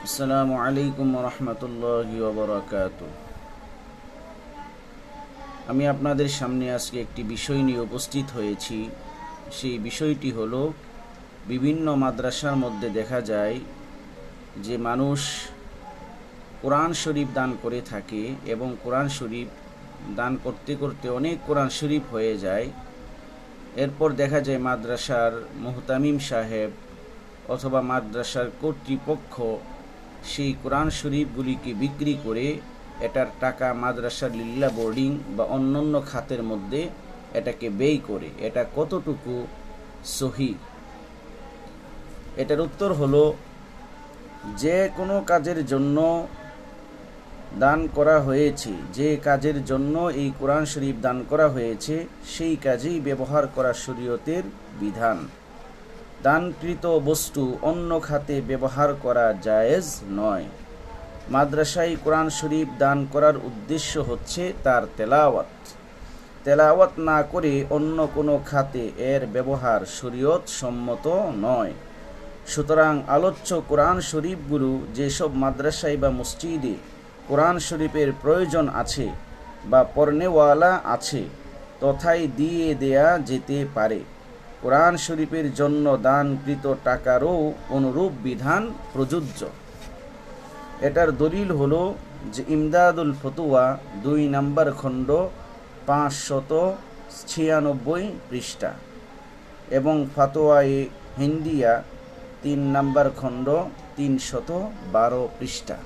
আসসালামু আলাইকুম রহমতুল্লাহি ওয়া বারাকাতুহু। আমি আপনাদের সামনে আজকে একটি বিষয় নিয়ে উপস্থিত হয়েছি। সেই বিষয়টি হলো, বিভিন্ন মাদ্রাসার মধ্যে দেখা যায় যে মানুষ কোরআন শরীফ দান করে থাকে এবং কোরআন শরীফ দান করতে করতে অনেক কোরআন শরীফ হয়ে যায়। এরপর দেখা যায় মাদ্রাসার মুহতামিম সাহেব অথবা মাদ্রাসার কর্তৃপক্ষ সেই কোরআন শরীফগুলিকে বিক্রি করে এটার টাকা মাদ্রাসার লিল্লা বোর্ডিং বা অন্যান্য খাতের মধ্যে এটাকে ব্যয় করে। এটা কতটুকু সহি? এটার উত্তর হলো, যে কোনো কাজের জন্য দান করা হয়েছে, যে কাজের জন্য এই কোরআন শরীফ দান করা হয়েছে, সেই কাজেই ব্যবহার করা শরীয়তের বিধান। দানকৃত বস্তু অন্য খাতে ব্যবহার করা জায়েজ নয়। মাদ্রাসায় কোরআন শরীফ দান করার উদ্দেশ্য হচ্ছে তার তেলাওয়াত না করে অন্য কোনো খাতে এর ব্যবহার শরীয়ত সম্মত নয়। সুতরাং আলোচ্য কোরআন শরীফগুলো যেসব মাদ্রাসায় বা মসজিদে কোরআন শরীফের প্রয়োজন আছে বা পড়নেওয়ালা আছে, তথায় দিয়ে দেয়া যেতে পারে। কোরআন শরীফের জন্য দানকৃত টাকারও অনুরূপ বিধান প্রযোজ্য। এটার দলিল হলো যে ইমদাদুল ফতুয়া 2 নম্বর খণ্ড 596 পৃষ্ঠা এবং ফাতোয়ায়ে হিন্দিয়া 3 নম্বর খণ্ড 312 পৃষ্ঠা।